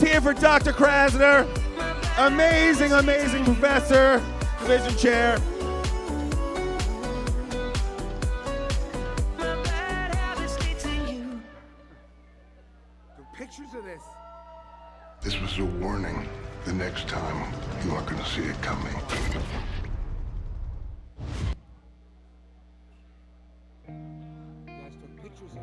Let's hear for Dr. Krasner. Amazing, amazing professor, division chair. Pictures of this. This was a warning. The next time, you aren't going to see it coming. You guys took pictures of me.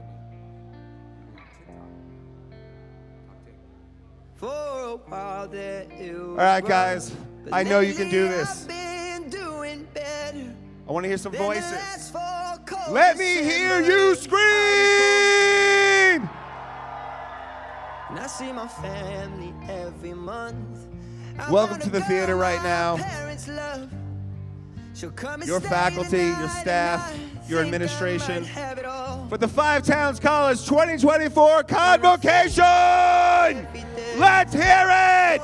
For a while there it was. All right, guys. I know you can do this. Been doing better. I want to hear some than the voices. last 4 cold Let me hear you scream! And I see my family every month. I Welcome wanna to the go theater right where now. my parents love. She'll come and Your stay faculty, the your night, staff, and I your think I administration. might have it all. For the Five Towns College 2024 Convocation! Let's hear it!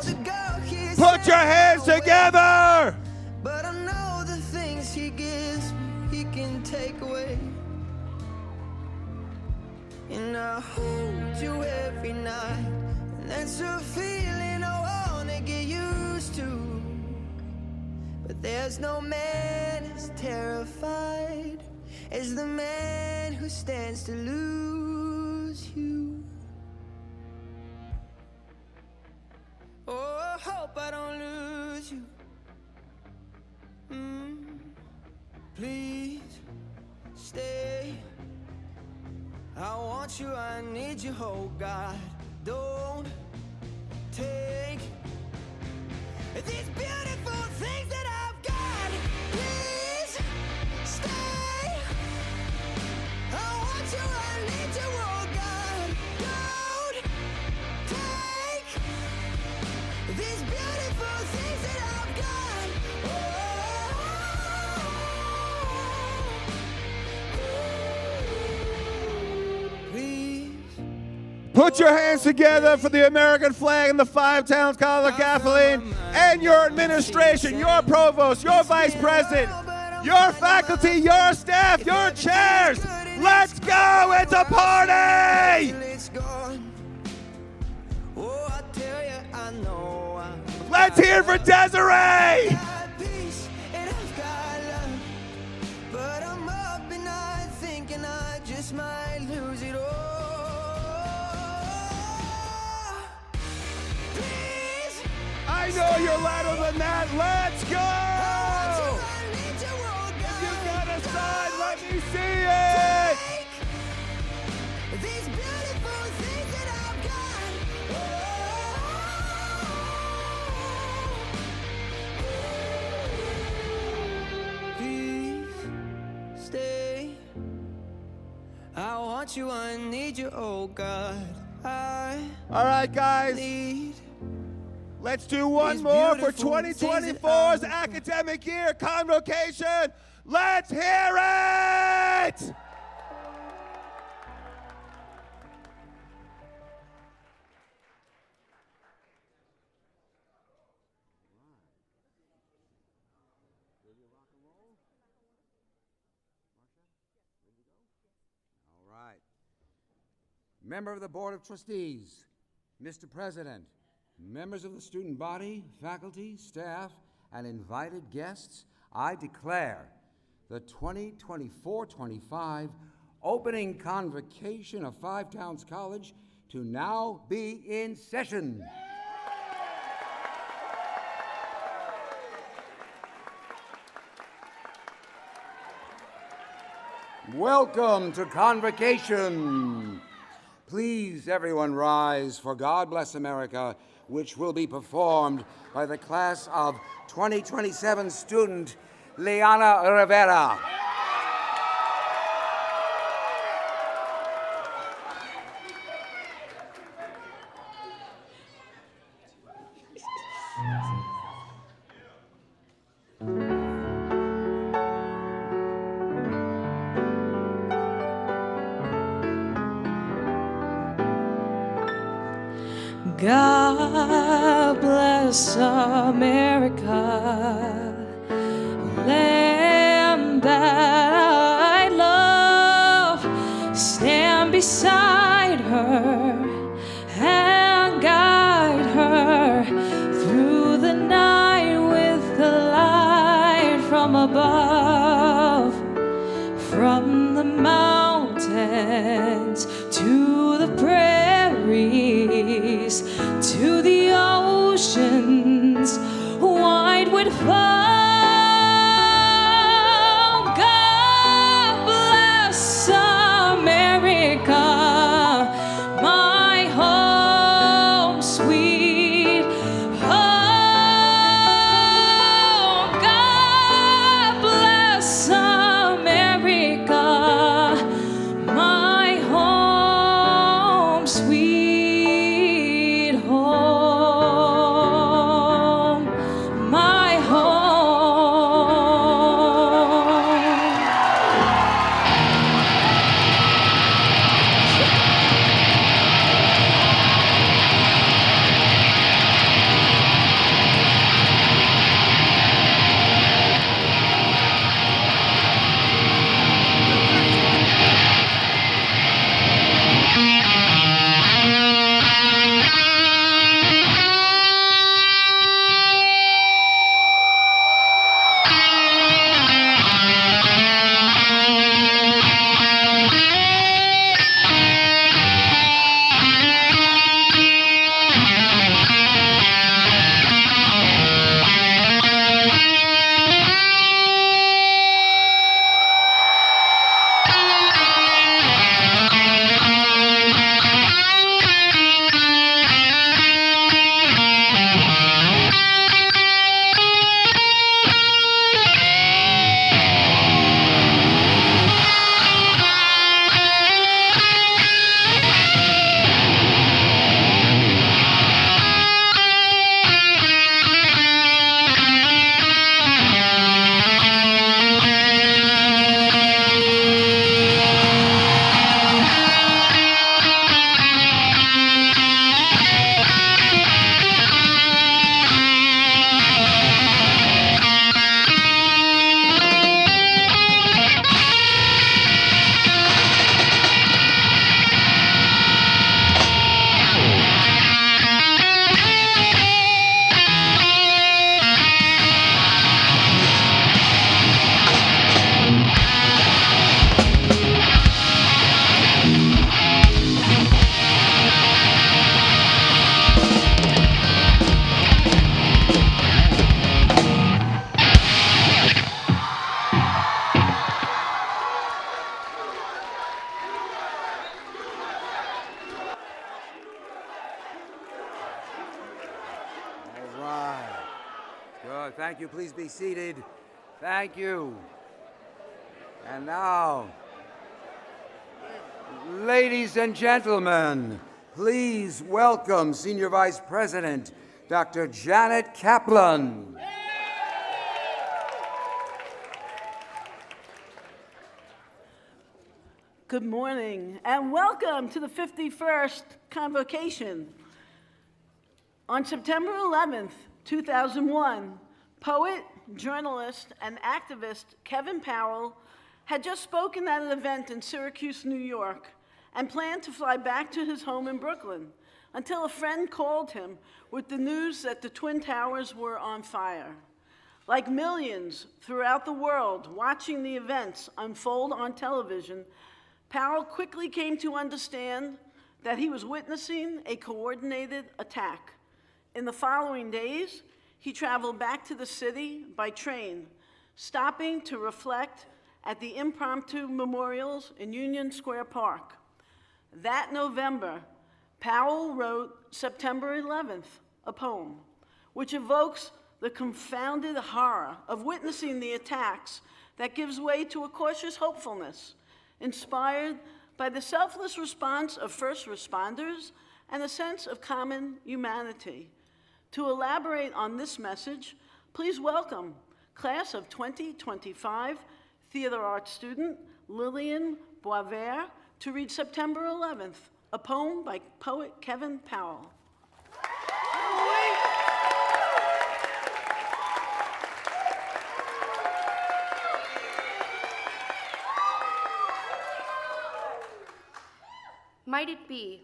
Put your hands together! But I know the things he gives me, he can take away. And I hold you every night, and that's a feeling I wanna get used to. But there's no man as terrified as the man who stands to lose you. Oh, I hope I don't lose you. Please stay. I want you, I need you, oh God. Don't take these beautiful things that I've got. Please stay. I want you, I need you, oh God. Don't take these beautiful things that I've got. Please. Put your hands together for the American flag and the Five Towns College of Kathleen and your administration, your provost, your vice president, your faculty, your staff, your chairs. Let's go! It's a party! It's gone. Oh, I tell you, I know Let's hear it for Desiree! got peace and I've got love, but I'm up and I thinking I just might lose it all. Please, I know you're louder than that. Let's go! I need you, oh If you God. got a sign, let me see it! Take these beautiful things that I've got. Please stay. I want you, I need you, oh God. I All right, guys. need. Let's do one These more for beautiful things that 2024's I'm- academic year convocation. Let's hear it! All right. Member of the Board of Trustees, Mr. President, members of the student body, faculty, staff, and invited guests, I declare the 2024-25 opening convocation of Five Towns College to now be in session. Welcome to Convocation. Please, everyone, rise for God Bless America, which will be performed by the class of 2027 student Liana Rivera. God bless America, land that I love. Stand beside her and guide Thank you. Please be seated. Thank you. And now, ladies and gentlemen, please welcome Senior Vice President Dr. Janet Kaplan. Good morning and welcome to the 51st Convocation. On September 11th, 2001, poet, journalist, and activist Kevin Powell had just spoken at an event in Syracuse, New York, and planned to fly back to his home in Brooklyn until a friend called him with the news that the Twin Towers were on fire. Like millions throughout the world watching the events unfold on television, Powell quickly came to understand that he was witnessing a coordinated attack. In the following days, he traveled back to the city by train, stopping to reflect at the impromptu memorials in Union Square Park. That November, Powell wrote September 11th, a poem, which evokes the confounded horror of witnessing the attacks that gives way to a cautious hopefulness, inspired by the selfless response of first responders and a sense of common humanity. To elaborate on this message, please welcome class of 2025 theater arts student Lillian Boisvert to read September 11th, a poem by poet Kevin Powell. Might it be,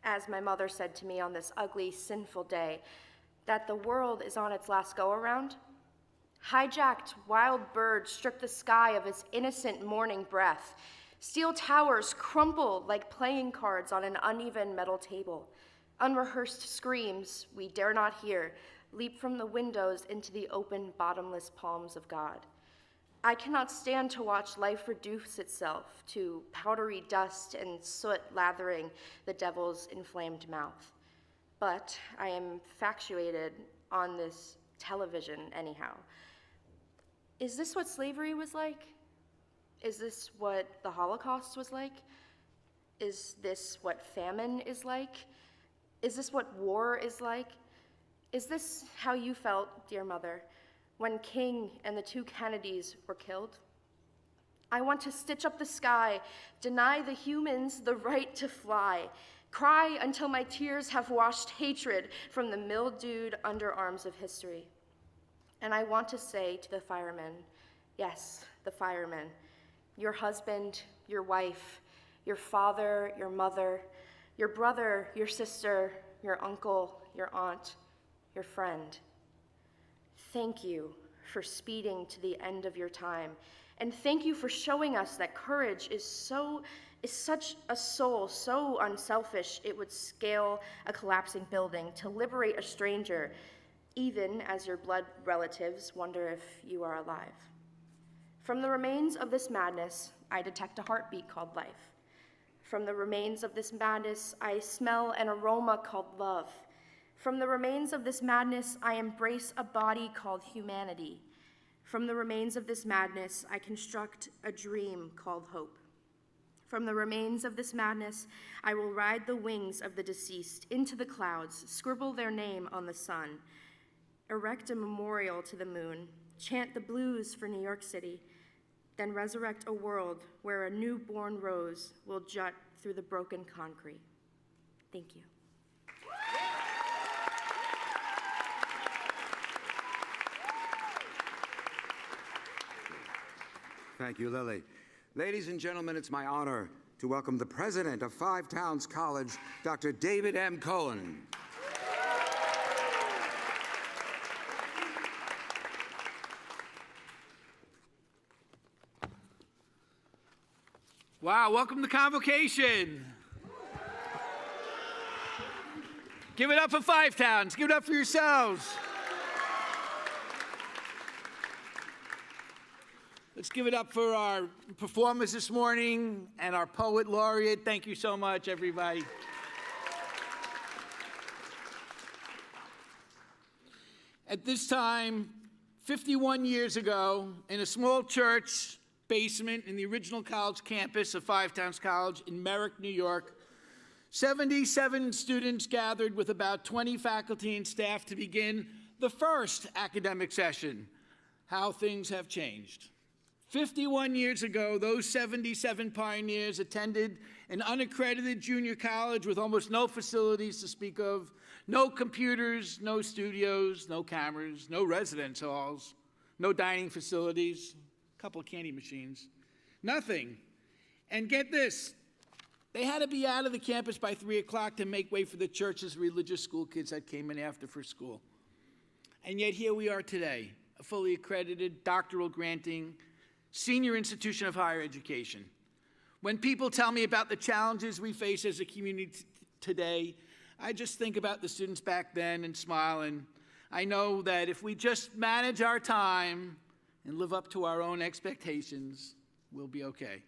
as my mother said to me on this ugly, sinful day, that the world is on its last go-around? Hijacked wild birds strip the sky of its innocent morning breath. Steel towers crumple like playing cards on an uneven metal table. Unrehearsed screams we dare not hear leap from the windows into the open, bottomless palms of God. I cannot stand to watch life reduce itself to powdery dust and soot lathering the devil's inflamed mouth. But I am factuated on this television anyhow. Is this what slavery was like? Is this what the Holocaust was like? Is this what famine is like? Is this what war is like? Is this how you felt, dear mother, when King and the two Kennedys were killed? I want to stitch up the sky, deny the humans the right to fly, cry until my tears have washed hatred from the mildewed underarms of history. And I want to say to the firemen, yes, the firemen, your husband, your wife, your father, your mother, your brother, your sister, your uncle, your aunt, your friend. Thank you for speeding to the end of your time. And thank you for showing us that courage is such a soul, so unselfish it would scale a collapsing building to liberate a stranger, even as your blood relatives wonder if you are alive. From the remains of this madness, I detect a heartbeat called life. From the remains of this madness, I smell an aroma called love. From the remains of this madness, I embrace a body called humanity. From the remains of this madness, I construct a dream called hope. From the remains of this madness, I will ride the wings of the deceased into the clouds, scribble their name on the sun, erect a memorial to the moon, chant the blues for New York City, then resurrect a world where a newborn rose will jut through the broken concrete. Thank you. Thank you, Lily. Ladies and gentlemen, it's my honor to welcome the president of Five Towns College, Dr. David M. Cohen. Wow, welcome to Convocation. Give it up for Five Towns. Give it up for yourselves. Let's give it up for our performers this morning and our poet laureate. Thank you so much, everybody. At this time, 51 years ago, in a small church basement in the original college campus of Five Towns College in Merrick, New York, 77 students gathered with about 20 faculty and staff to begin the first academic session. How things have changed. 51 years ago, those 77 pioneers attended an unaccredited junior college with almost no facilities to speak of, no computers, no studios, no cameras, no residence halls, no dining facilities, a couple of candy machines, nothing. And get this, they had to be out of the campus by 3 o'clock to make way for the church's religious school kids that came in after for school. And yet here we are today, a fully accredited, doctoral granting, senior institution of higher education. When people tell me about the challenges we face as a community today, I just think about the students back then and smile, and I know that if we just manage our time and live up to our own expectations, we'll be okay.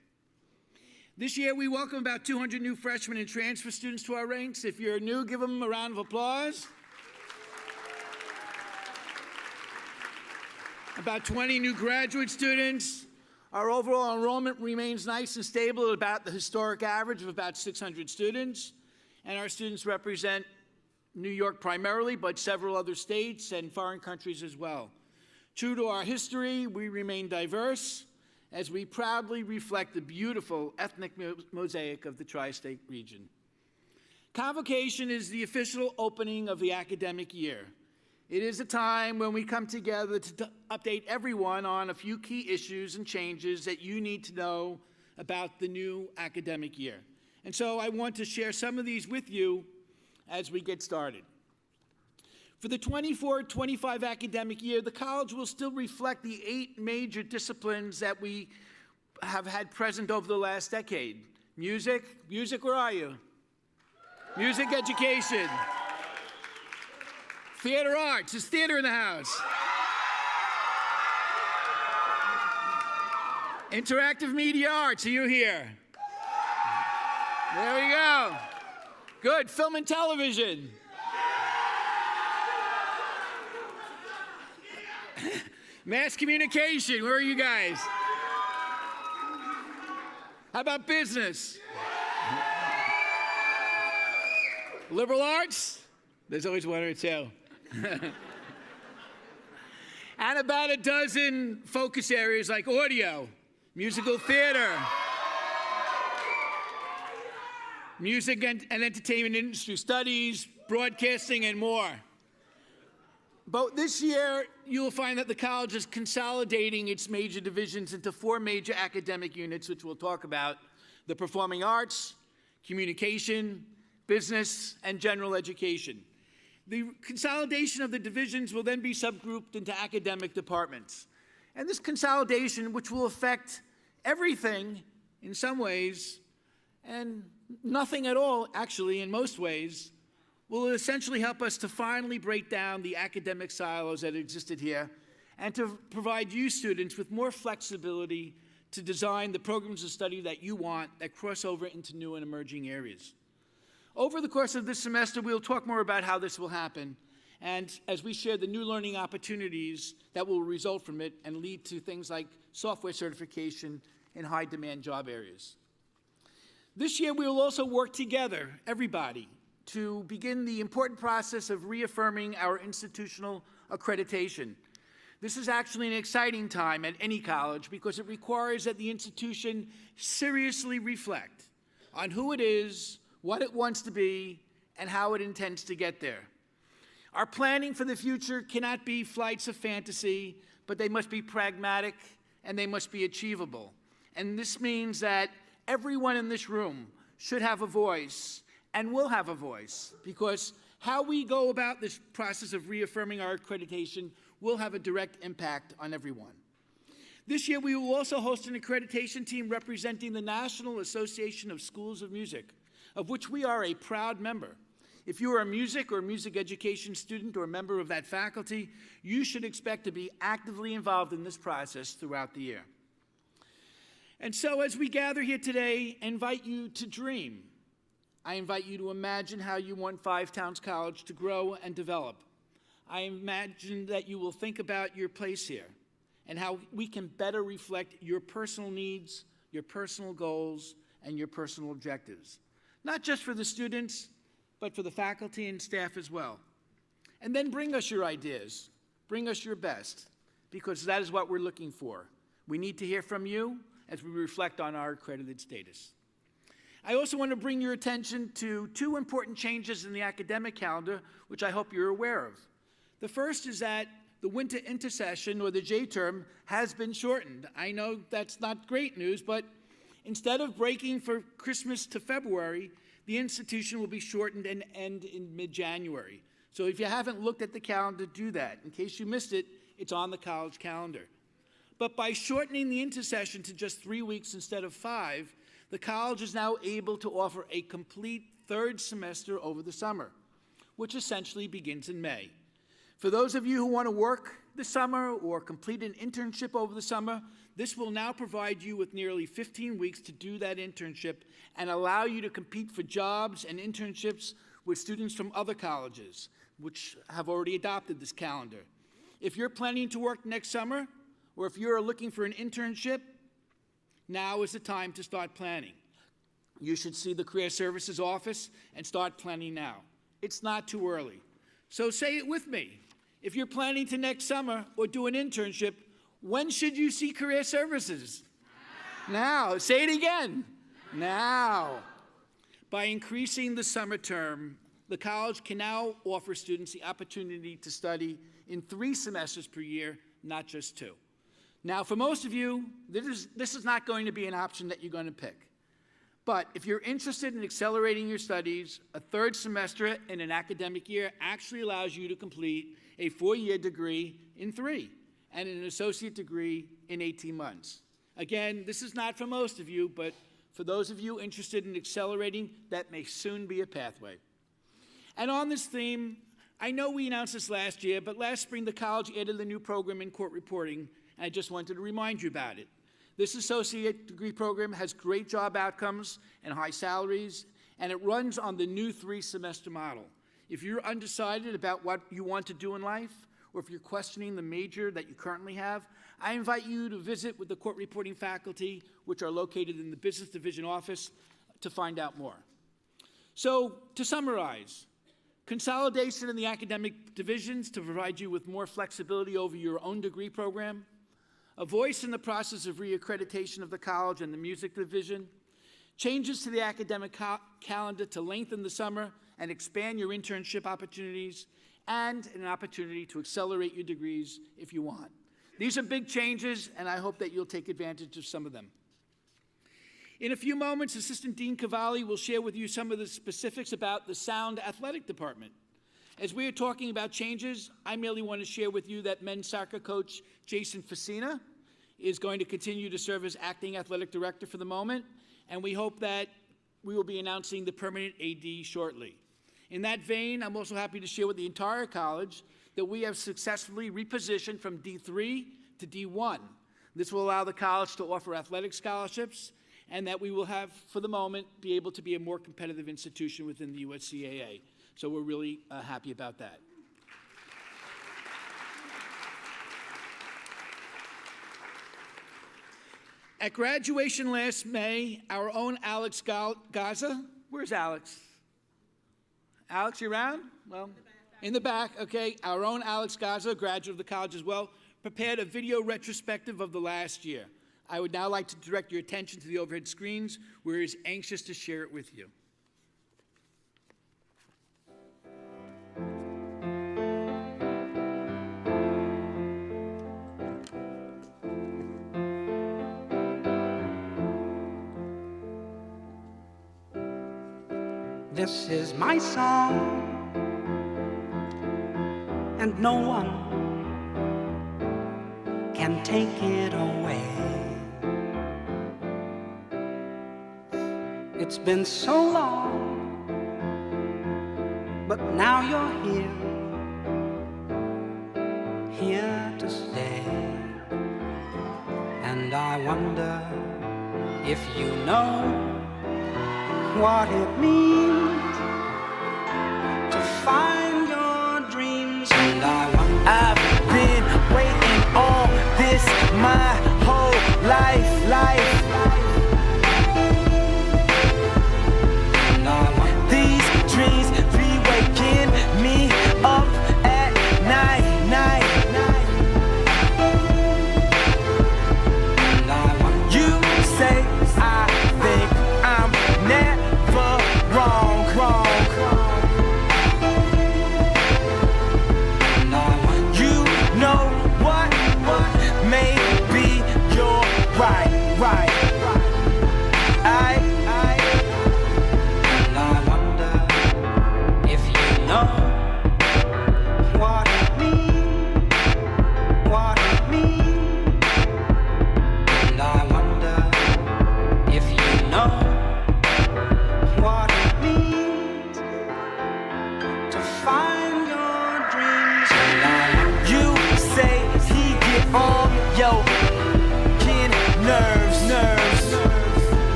This year, we welcome about 200 new freshmen and transfer students to our ranks. If you're new, give them a round of applause. About 20 new graduate students. Our overall enrollment remains nice and stable at about the historic average of about 600 students. And our students represent New York primarily, but several other states and foreign countries as well. True to our history, we remain diverse as we proudly reflect the beautiful ethnic mosaic of the tri-state region. Convocation is the official opening of the academic year. It is a time when we come together to update everyone on a few key issues and changes that you need to know about the new academic year. And so I want to share some of these with you as we get started. For the 24-25 academic year, the college will still reflect the 8 major disciplines that we have had present over the last decade. Music, where are you? Music education. Theater arts, is theater in the house? Interactive media arts, are you here? There we go. Good, film and television. Mass communication, where are you guys? How about business? Liberal arts? There's always one or two. And about a dozen focus areas like audio, musical theater, music and entertainment industry studies, broadcasting, and more. But this year, you'll find that the college is consolidating its major divisions into 4 major academic units, which we'll talk about: the performing arts, communication, business, and general education. The consolidation of the divisions will then be subgrouped into academic departments. And this consolidation, which will affect everything in some ways, and nothing at all, actually, in most ways, will essentially help us to finally break down the academic silos that existed here and to provide you students with more flexibility to design the programs of study that you want that cross over into new and emerging areas. Over the course of this semester, we'll talk more about how this will happen, and as we share the new learning opportunities that will result from it and lead to things like software certification in high-demand job areas. This year, we will also work together, everybody, to begin the important process of reaffirming our institutional accreditation. This is actually an exciting time at any college because it requires that the institution seriously reflect on who it is, what it wants to be, and how it intends to get there. Our planning for the future cannot be flights of fantasy, but they must be pragmatic and they must be achievable. And this means that everyone in this room should have a voice and will have a voice, because how we go about this process of reaffirming our accreditation will have a direct impact on everyone. This year, we will also host an accreditation team representing the National Association of Schools of Music, of which we are a proud member. If you are a music or music education student or a member of that faculty, you should expect to be actively involved in this process throughout the year. And so as we gather here today, I invite you to dream. I invite you to imagine how you want Five Towns College to grow and develop. I imagine that you will think about your place here and how we can better reflect your personal needs, your personal goals, and your personal objectives, not just for the students, but for the faculty and staff as well. And then bring us your ideas, bring us your best, because that is what we're looking for. We need to hear from you as we reflect on our accredited status. I also want to bring your attention to two important changes in the academic calendar, which I hope you're aware of. The first is that the winter intersession, or the J-term, has been shortened. I know that's not great news, but instead of breaking for Christmas to February, the institution will be shortened and end in mid-January. So if you haven't looked at the calendar, do that. In case you missed it, it's on the college calendar. But by shortening the intersession to just 3 weeks instead of 5, the college is now able to offer a complete third semester over the summer, which essentially begins in May. For those of you who want to work this summer or complete an internship over the summer, this will now provide you with nearly 15 weeks to do that internship and allow you to compete for jobs and internships with students from other colleges, which have already adopted this calendar. If you're planning to work next summer, or if you're looking for an internship, now is the time to start planning. You should see the Career Services Office and start planning now. It's not too early. So say it with me. If you're planning to next summer or do an internship, when should you see Career Services? Now. Say it again. Now. By increasing the summer term, the college can now offer students the opportunity to study in 3 semesters per year, not just 2. Now, for most of you, this is not going to be an option that you're going to pick. But if you're interested in accelerating your studies, a 3rd semester in an academic year actually allows you to complete a 4-year degree in 3 and an associate degree in 18 months. Again, this is not for most of you, but for those of you interested in accelerating, that may soon be a pathway. And on this theme, I know we announced this last year, but last spring the college added a new program in court reporting, and I just wanted to remind you about it. This associate degree program has great job outcomes and high salaries, and it runs on the new 3-semester model. If you're undecided about what you want to do in life, or if you're questioning the major that you currently have, I invite you to visit with the court reporting faculty, which are located in the Business Division office, to find out more. So, to summarize, consolidation in the academic divisions to provide you with more flexibility over your own degree program, a voice in the process of reaccreditation of the college and the music division, changes to the academic calendar to lengthen the summer and expand your internship opportunities, and an opportunity to accelerate your degrees if you want. These are big changes, and I hope that you'll take advantage of some of them. In a few moments, Assistant Dean Cavalli will share with you some of the specifics about the Sound Athletic Department. As we are talking about changes, I merely want to share with you that men's soccer coach Jason Facina is going to continue to serve as acting athletic director for the moment, and we hope that we will be announcing the permanent AD shortly. In that vein, I'm also happy to share with the entire college that we have successfully repositioned from D3 to D1. This will allow the college to offer athletic scholarships, and that we will have, for the moment, be able to be a more competitive institution within the USCAA. So we're really happy about that. At graduation last May, our own Alex Gaza, where's Alex? Alex, you around? Well, in the back, okay. Our own Alex Gaza, graduate of the college as well, prepared a video retrospective of the last year. I would now like to direct your attention to the overhead screens, where he is anxious to share it with you. This is my song, and no one can take it away. It's been so long, but now you're here to stay. And I wonder if you know what it means to find your dreams. And I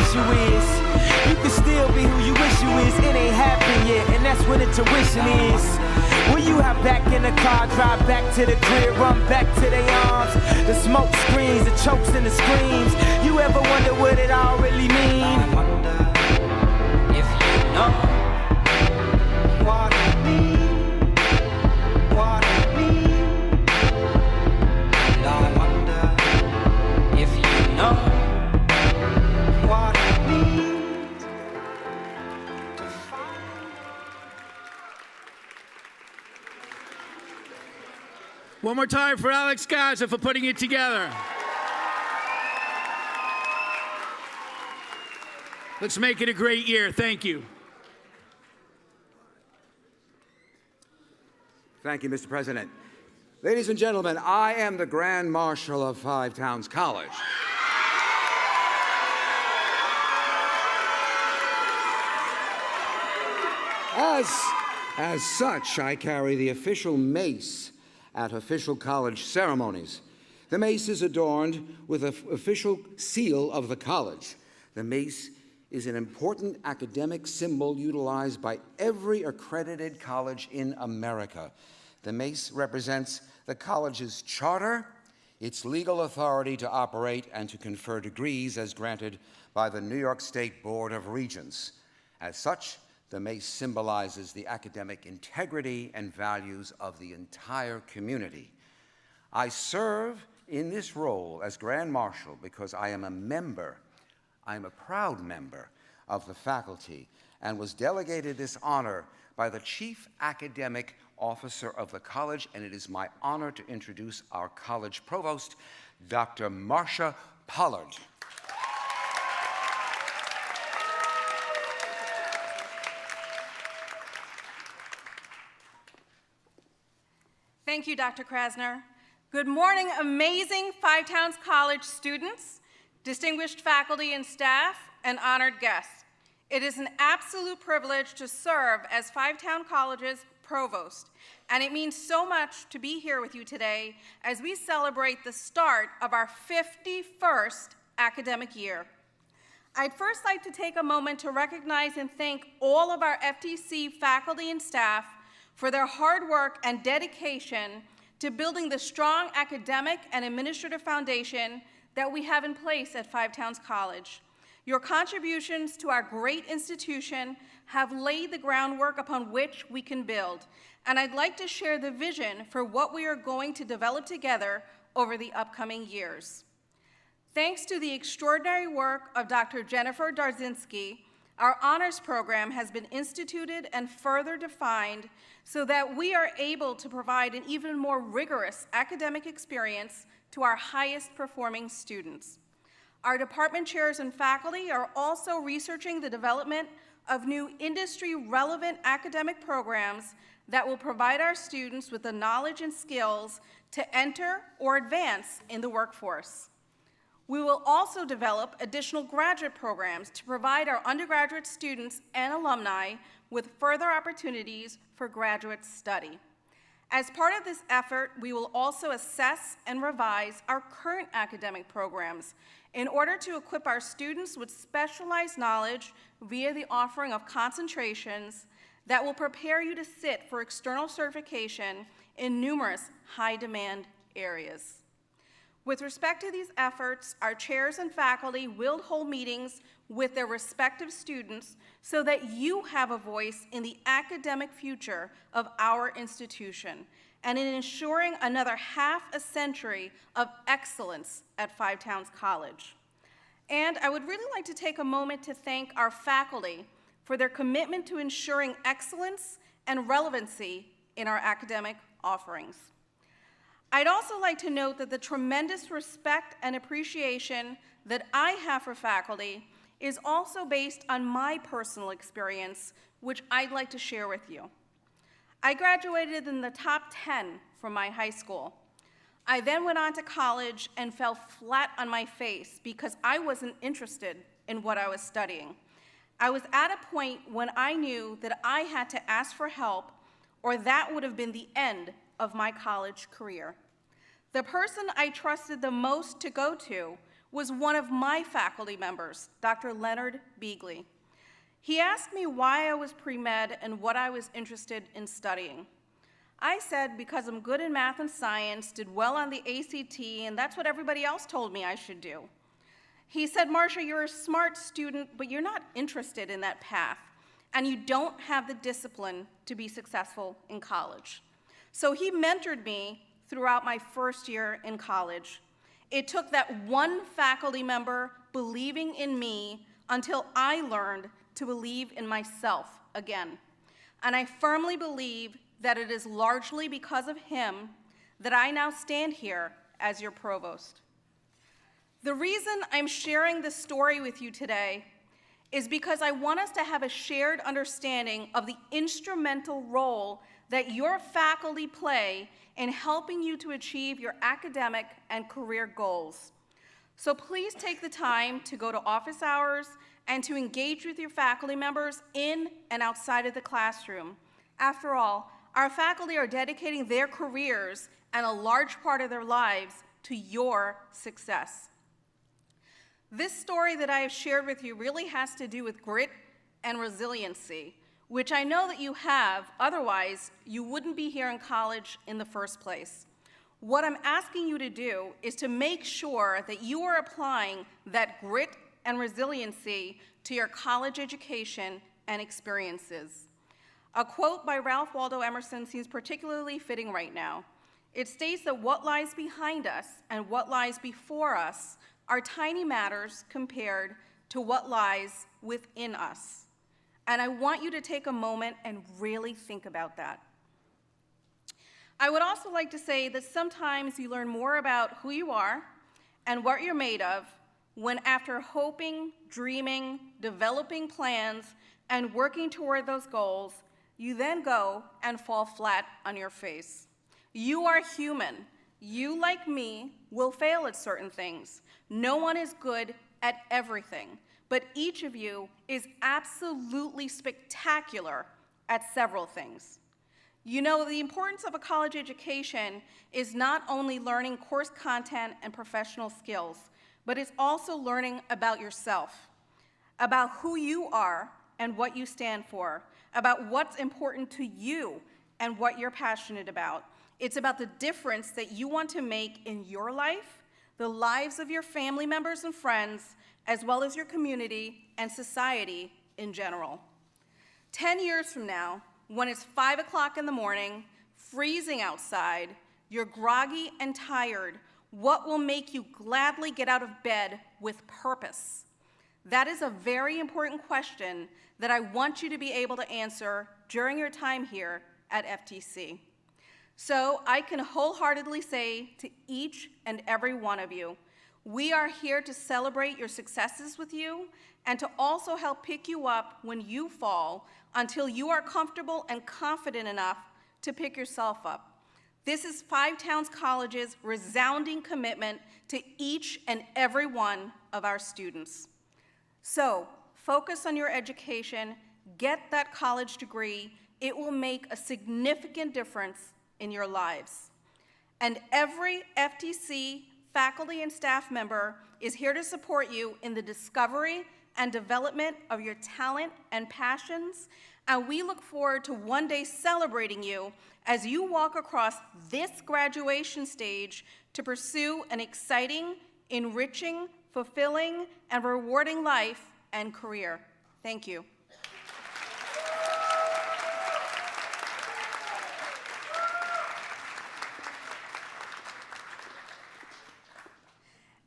issue is. You can still be who you wish you is. It ain't happened yet, and that's when the tuition is. When you hop back in the car, drive back to the crib, run back to their arms. The smoke screens, the chokes and the screams. You ever wonder what it all really mean? I wonder if you know what it means, what it means. And I wonder if you know what it means to find. One more time for Alex Gaza for putting it together. Let's make it a great year. Thank you. Thank you, Mr. President. Ladies and gentlemen, I am the Grand Marshal of Five Towns College. As such, I carry the official mace at official college ceremonies. The mace is adorned with an official seal of the college. The mace is an important academic symbol utilized by every accredited college in America. The mace represents the college's charter, its legal authority to operate and to confer degrees as granted by the New York State Board of Regents. As such, the mace symbolizes the academic integrity and values of the entire community. I serve in this role as Grand Marshal because I am a member, I'm a proud member of the faculty, and was delegated this honor by the Chief Academic Officer of the college, and it is my honor to introduce our college provost, Dr. Marcia Pollard. Thank you, Dr. Krasner. Good morning, amazing Five Towns College students, distinguished faculty and staff, and honored guests. It is an absolute privilege to serve as Five Town College's provost, and it means so much to be here with you today as we celebrate the start of our 51st academic year. I'd first like to take a moment to recognize and thank all of our FTC faculty and staff for their hard work and dedication to building the strong academic and administrative foundation that we have in place at Five Towns College. Your contributions to our great institution have laid the groundwork upon which we can build, and I'd like to share the vision for what we are going to develop together over the upcoming years. Thanks to the extraordinary work of Dr. Jennifer Darzinski, our honors program has been instituted and further defined so that we are able to provide an even more rigorous academic experience to our highest performing students. Our department chairs and faculty are also researching the development of new industry-relevant academic programs that will provide our students with the knowledge and skills to enter or advance in the workforce. We will also develop additional graduate programs to provide our undergraduate students and alumni with further opportunities for graduate study. As part of this effort, we will also assess and revise our current academic programs in order to equip our students with specialized knowledge via the offering of concentrations that will prepare you to sit for external certification in numerous high-demand areas. With respect to these efforts, our chairs and faculty will hold meetings with their respective students so that you have a voice in the academic future of our institution and in ensuring another half a century of excellence at Five Towns College. And I would really like to take a moment to thank our faculty for their commitment to ensuring excellence and relevancy in our academic offerings. I'd also like to note that the tremendous respect and appreciation that I have for faculty is also based on my personal experience, which I'd like to share with you. I graduated in the top 10 from my high school. I then went on to college and fell flat on my face because I wasn't interested in what I was studying. I was at a point when I knew that I had to ask for help, or that would have been the end of my college career. The person I trusted the most to go to was one of my faculty members, Dr. Leonard Beagley. He asked me why I was pre-med and what I was interested in studying. I said because I'm good in math and science, did well on the ACT, and that's what everybody else told me I should do. He said, Marcia, you're a smart student, but you're not interested in that path, and you don't have the discipline to be successful in college. So he mentored me throughout my first year in college. It took that one faculty member believing in me until I learned to believe in myself again. And I firmly believe that it is largely because of him that I now stand here as your provost. The reason I'm sharing this story with you today is because I want us to have a shared understanding of the instrumental role that your faculty play in helping you to achieve your academic and career goals. So please take the time to go to office hours and to engage with your faculty members in and outside of the classroom. After all, our faculty are dedicating their careers and a large part of their lives to your success. This story that I have shared with you really has to do with grit and resiliency, which I know that you have, otherwise you wouldn't be here in college in the first place. What I'm asking you to do is to make sure that you are applying that grit and resiliency to your college education and experiences. A quote by Ralph Waldo Emerson seems particularly fitting right now. It states that what lies behind us and what lies before us are tiny matters compared to what lies within us. And I want you to take a moment and really think about that. I would also like to say that sometimes you learn more about who you are and what you're made of when, after hoping, dreaming, developing plans, and working toward those goals, you then go and fall flat on your face. You are human. You, like me, will fail at certain things. No one is good at everything, but each of you is absolutely spectacular at several things. You know, the importance of a college education is not only learning course content and professional skills, but it's also learning about yourself, about who you are and what you stand for, about what's important to you and what you're passionate about. It's about the difference that you want to make in your life, the lives of your family members and friends, as well as your community and society in general. 10 years from now, when it's 5 o'clock in the morning, freezing outside, you're groggy and tired, what will make you gladly get out of bed with purpose? That is a very important question that I want you to be able to answer during your time here at FTC. So I can wholeheartedly say to each and every one of you, we are here to celebrate your successes with you and to also help pick you up when you fall until you are comfortable and confident enough to pick yourself up. This is Five Towns College's resounding commitment to each and every one of our students. So focus on your education, get that college degree. It will make a significant difference in your lives. And every FTC faculty and staff member is here to support you in the discovery and development of your talent and passions, and we look forward to one day celebrating you as you walk across this graduation stage to pursue an exciting, enriching, fulfilling, and rewarding life and career. Thank you.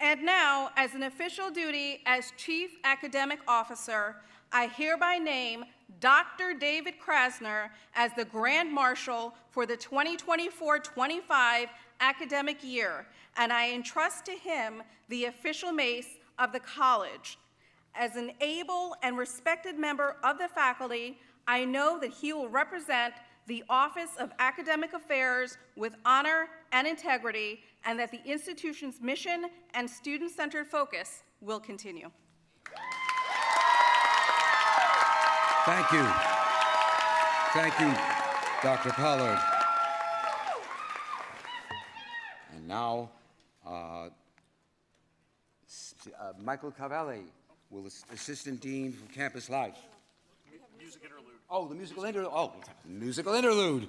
And now, as an official duty as Chief Academic Officer, I hereby name Dr. David Krasner as the Grand Marshal for the 2024-25 academic year, and I entrust to him the official mace of the college. As an able and respected member of the faculty, I know that he will represent the Office of Academic Affairs with honor and integrity, and that the institution's mission and student-centered focus will continue. Thank you. Thank you, Dr. Pollard. And now, Michael Cavalli, Assistant Dean for Campus Life. Music interlude. Oh, the musical interlude. Oh, musical interlude.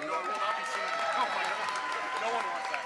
No one will not be singing. Oh my God. No one wants that.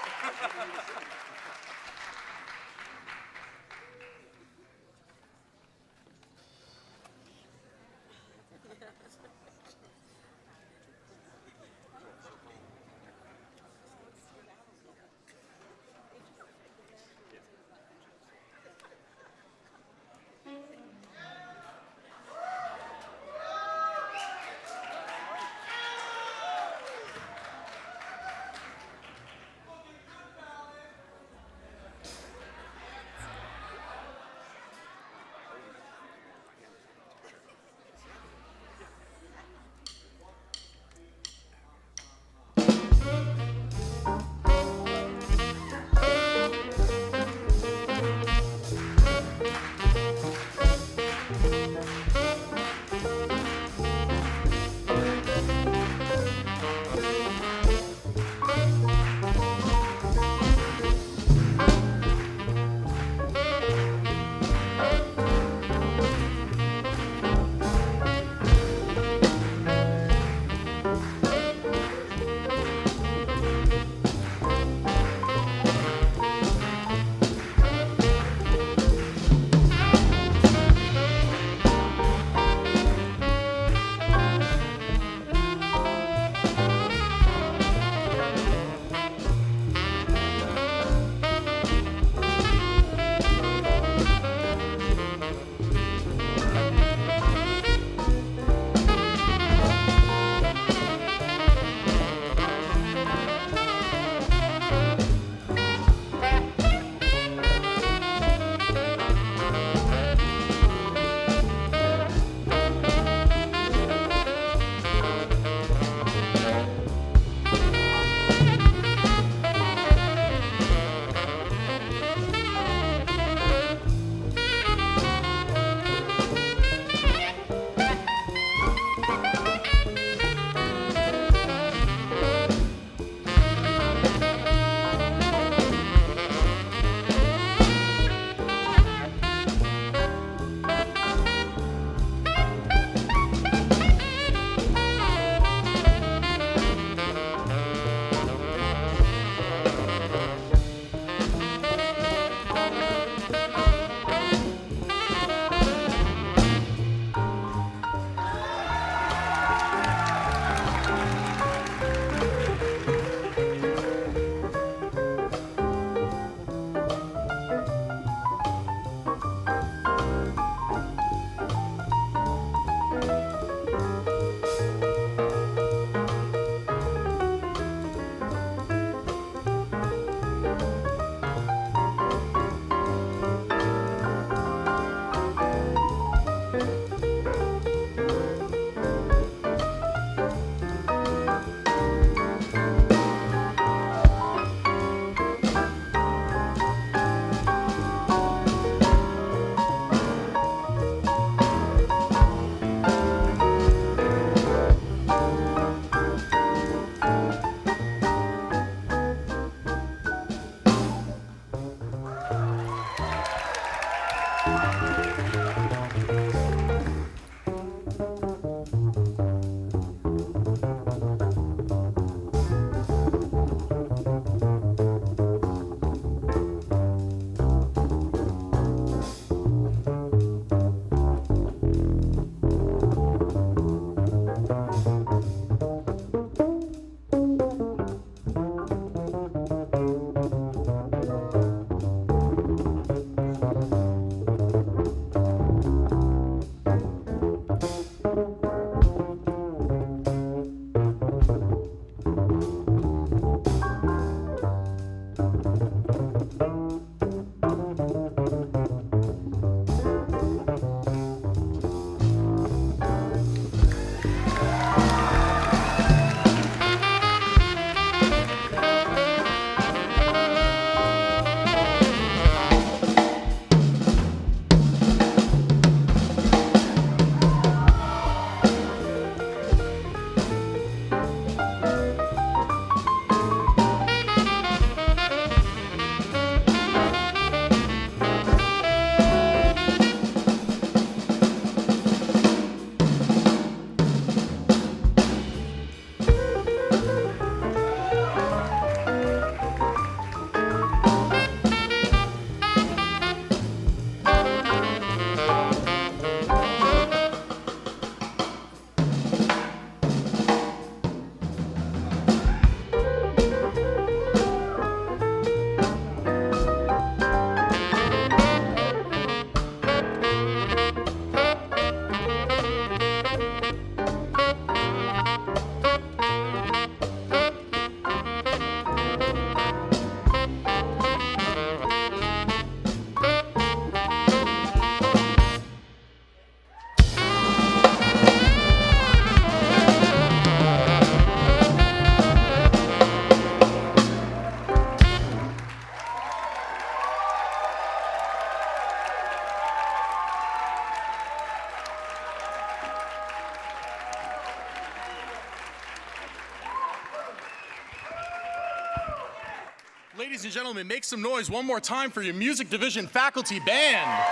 ladies and gentlemen, make some noise one more time for your music division faculty band.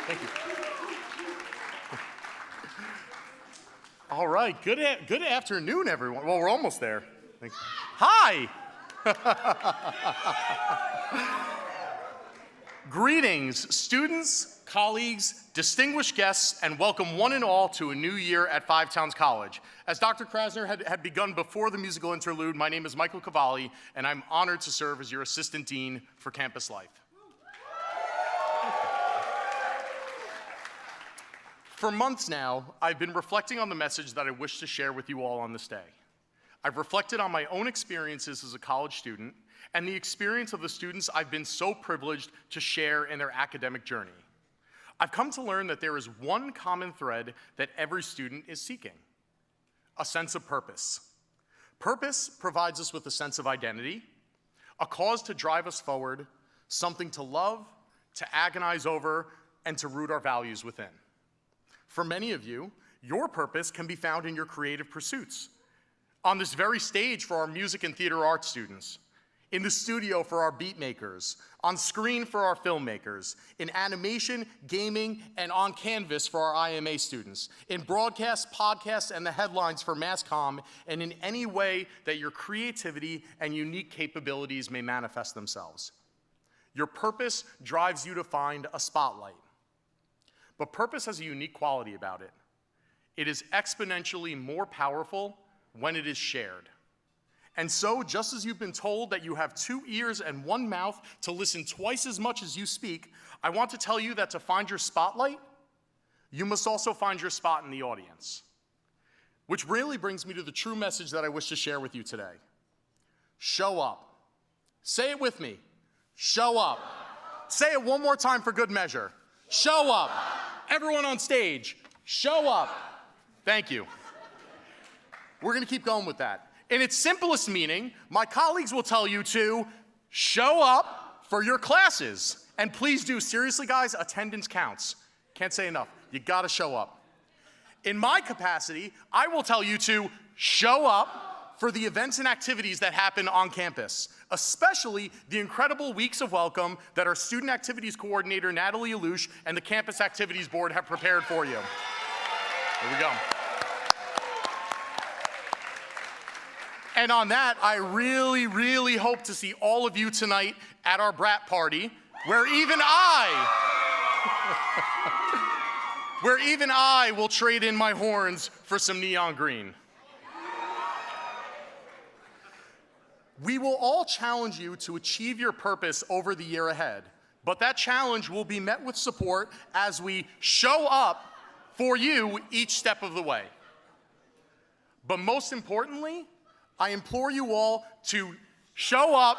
Thank you. All right, good afternoon, everyone. Well, we're almost there. Thank you. Hi. Greetings, students, colleagues, distinguished guests, and welcome one and all to a new year at Five Towns College. As Dr. Krasner had begun before the musical interlude, my name is Michael Cavalli, and I'm honored to serve as your Assistant Dean for Campus Life. For months now, I've been reflecting on the message that I wish to share with you all on this day. I've reflected on my own experiences as a college student and the experience of the students I've been so privileged to share in their academic journey. I've come to learn that there is one common thread that every student is seeking: a sense of purpose. Purpose provides us with a sense of identity, a cause to drive us forward, something to love, to agonize over, and to root our values within. For many of you, your purpose can be found in your creative pursuits. On this very stage for our music and theater arts students, in the studio for our beat makers, on screen for our filmmakers, in animation, gaming, and on canvas for our IMA students, in broadcast, podcasts, and the headlines for mass comm, and in any way that your creativity and unique capabilities may manifest themselves. Your purpose drives you to find a spotlight. But purpose has a unique quality about it. It is exponentially more powerful when it is shared. And so, just as you've been told that you have 2 ears and 1 mouth to listen twice as much as you speak, I want to tell you that to find your spotlight, you must also find your spot in the audience. Which really brings me to the true message that I wish to share with you today. Show up. Say it with me. Show up. Say it one more time for good measure. Show up. Everyone on stage, show up. Thank you. We're going to keep going with that. In its simplest meaning, my colleagues will tell you to show up for your classes. And please do, seriously guys, attendance counts. Can't say enough. You gotta show up. In my capacity, I will tell you to show up for the events and activities that happen on campus, especially the incredible weeks of welcome that our Student Activities Coordinator, Natalie Alouche, and the Campus Activities Board have prepared for you. Here we go. And on that, I really, really hope to see all of you tonight at our brat party, where even I will trade in my horns for some neon green. We will all challenge you to achieve your purpose over the year ahead, but that challenge will be met with support as we show up for you each step of the way. But most importantly, I implore you all to show up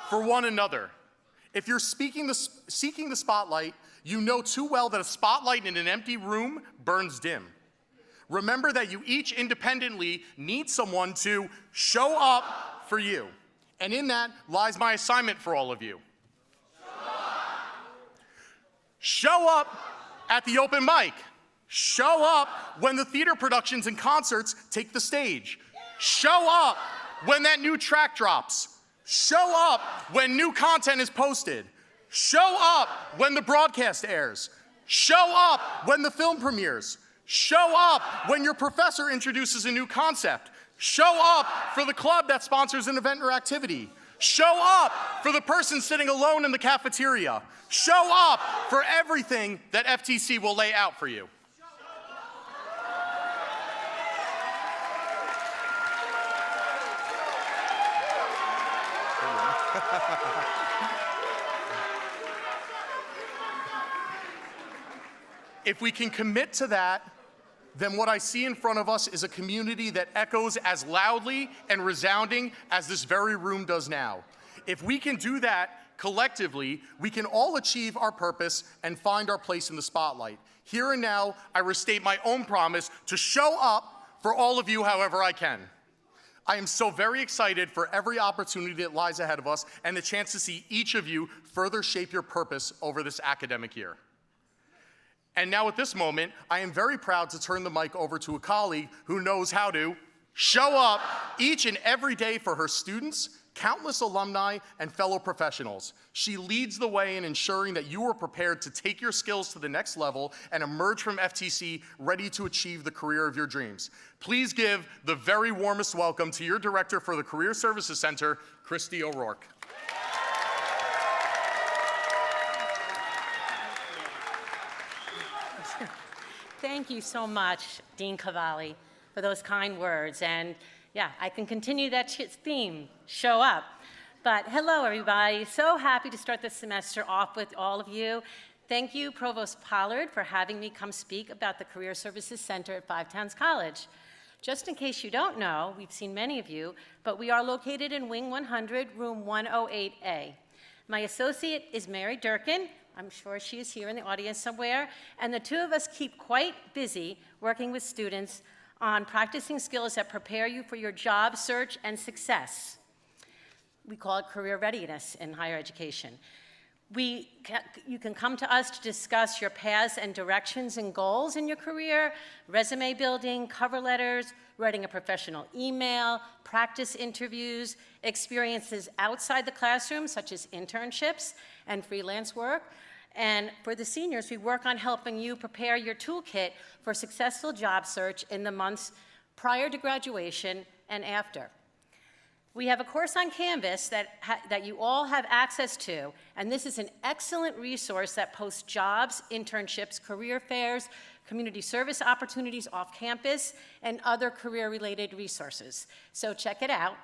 for one another. If you're seeking the spotlight, you know too well that a spotlight in an empty room burns dim. Remember that you each independently need someone to show up for you. And in that lies my assignment for all of you. Show up at the open mic. Show up when the theater productions and concerts take the stage. Show up when that new track drops. Show up when new content is posted. Show up when the broadcast airs. Show up when the film premieres. Show up when your professor introduces a new concept. Show up for the club that sponsors an event or activity. Show up for the person sitting alone in the cafeteria. Show up for everything that FTC will lay out for you. If we can commit to that, then what I see in front of us is a community that echoes as loudly and resounding as this very room does now. If we can do that collectively, we can all achieve our purpose and find our place in the spotlight. Here and now, I restate my own promise to show up for all of you however I can. I am so very excited for every opportunity that lies ahead of us and the chance to see each of you further shape your purpose over this academic year. And now at this moment, I am very proud to turn the mic over to a colleague who knows how to show up each and every day for her students, countless alumni, and fellow professionals. She leads the way in ensuring that you are prepared to take your skills to the next level and emerge from FTC ready to achieve the career of your dreams. Please give the very warmest welcome to your director for the Career Services Center, Christy O'Rourke. Thank you so much, Dean Cavalli, for those kind words. And yeah, I can continue that theme, show up. But hello, everybody. So happy to start this semester off with all of you. Thank you, Provost Pollard, for having me come speak about the Career Services Center at Five Towns College. Just in case you don't know, we've seen many of you, but we are located in Wing 100, room 108A. My associate is Mary Durkin. I'm sure she is here in the audience somewhere. And the two of us keep quite busy working with students on practicing skills that prepare you for your job search and success. We call it career readiness in higher education. You can come to us to discuss your paths and directions and goals in your career, resume building, cover letters, writing a professional email, practice interviews, experiences outside the classroom, such as internships and freelance work. And for the seniors, we work on helping you prepare your toolkit for successful job search in the months prior to graduation and after. We have a course on Canvas that you all have access to, and this is an excellent resource that posts jobs, internships, career fairs, community service opportunities off campus, and other career-related resources. So check it out.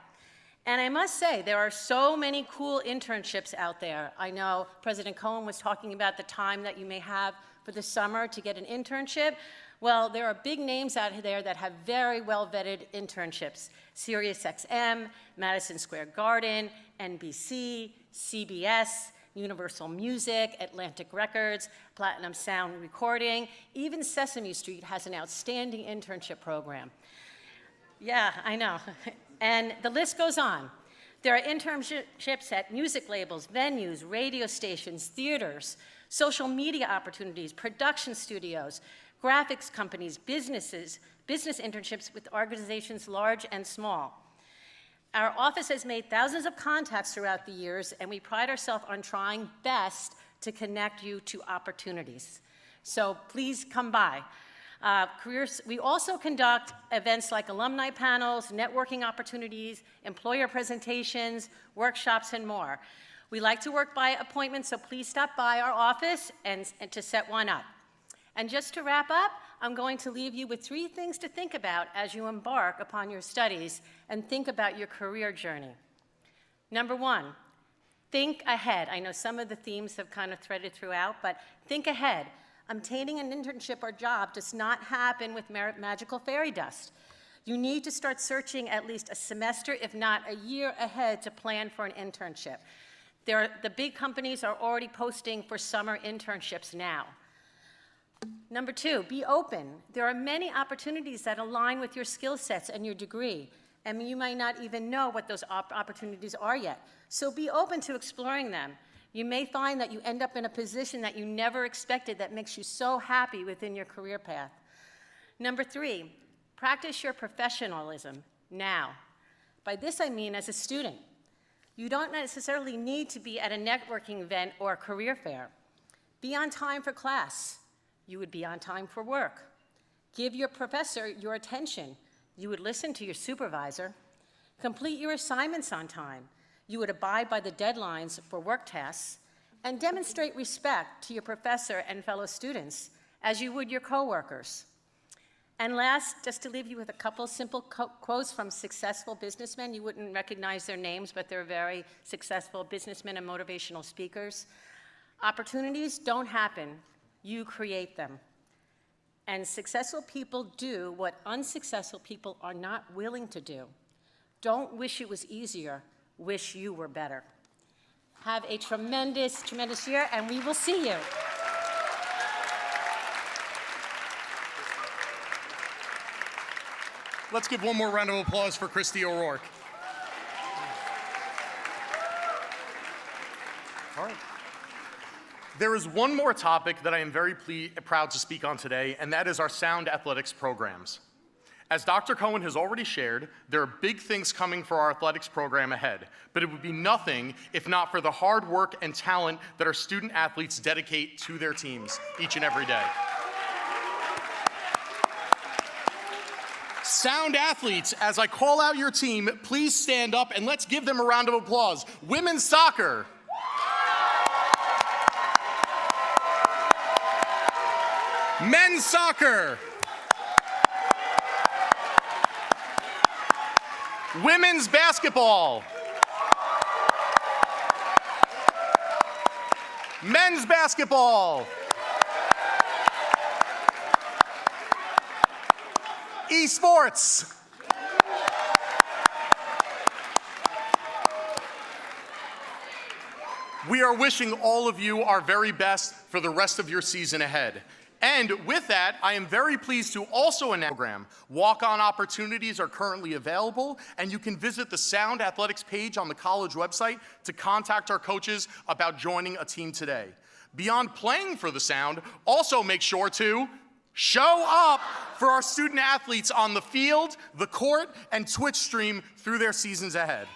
And I must say, there are so many cool internships out there. I know President Cohen was talking about the time that you may have for the summer to get an internship. Well, there are big names out there that have very well-vetted internships. SiriusXM, Madison Square Garden, NBC, CBS, Universal Music, Atlantic Records, Platinum Sound Recording. Even Sesame Street has an outstanding internship program. Yeah, I know. And the list goes on. There are internships at music labels, venues, radio stations, theaters, social media opportunities, production studios, graphics companies, business internships with organizations large and small. Our office has made thousands of contacts throughout the years, and we pride ourselves on trying best to connect you to opportunities. So please come by. We also conduct events like alumni panels, networking opportunities, employer presentations, workshops, and more. We like to work by appointment, so please stop by our office and to set one up. And just to wrap up, I'm going to leave you with 3 things to think about as you embark upon your studies and think about your career journey. Number 1, think ahead. I know some of the themes have kind of threaded throughout, but think ahead. Obtaining an internship or job does not happen with magical fairy dust. You need to start searching at least a semester, if not a year ahead, to plan for an internship. The big companies are already posting for summer internships now. Number 2, be open. There are many opportunities that align with your skill sets and your degree, and you might not even know what those opportunities are yet. So be open to exploring them. You may find that you end up in a position that you never expected that makes you so happy within your career path. Number 3, practice your professionalism now. By this I mean as a student. You don't necessarily need to be at a networking event or a career fair. Be on time for class. You would be on time for work. Give your professor your attention. You would listen to your supervisor. Complete your assignments on time. You would abide by the deadlines for work tasks, and demonstrate respect to your professor and fellow students as you would your coworkers. And last, just to leave you with a couple simple quotes from successful businessmen. You wouldn't recognize their names, but they're very successful businessmen and motivational speakers. Opportunities don't happen, you create them. And successful people do what unsuccessful people are not willing to do. Don't wish it was easier. Wish you were better. Have a tremendous, tremendous year, and we will see you. Let's give one more round of applause for Christy O'Rourke. All right. There is one more topic that I am very proud to speak on today, and that is our sound athletics programs. As Dr. Cohen has already shared, there are big things coming for our athletics program ahead, but it would be nothing if not for the hard work and talent that our student athletes dedicate to their teams each and every day. Sound athletes, as I call out your team, please stand up and let's give them a round of applause. Women's soccer. Men's soccer. Women's basketball. Men's basketball. Esports. We are wishing all of you our very best for the rest of your season ahead. And with that, I am very pleased to also announce the program. Walk-on opportunities are currently available, and you can visit the Sound Athletics page on the college website to contact our coaches about joining a team today. Beyond playing for the Sound, also make sure to show up for our student athletes on the field, the court, and Twitch stream through their seasons ahead.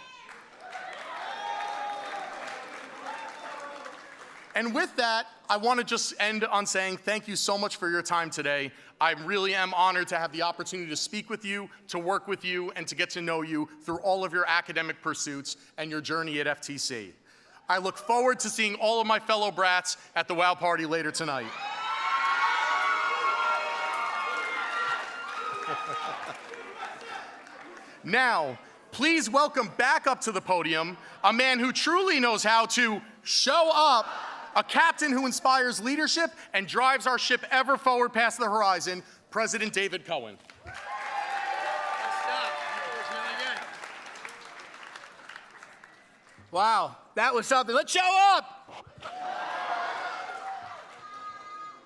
And with that, I want to just end on saying thank you so much for your time today. I really am honored to have the opportunity to speak with you, to work with you, and to get to know you through all of your academic pursuits and your journey at FTC. I look forward to seeing all of my fellow brats at the WOW Party later tonight. Now, please welcome back up to the podium a man who truly knows how to show up, a captain who inspires leadership and drives our ship ever forward past the horizon, President David Cohen. Wow, that was something. Let's show up!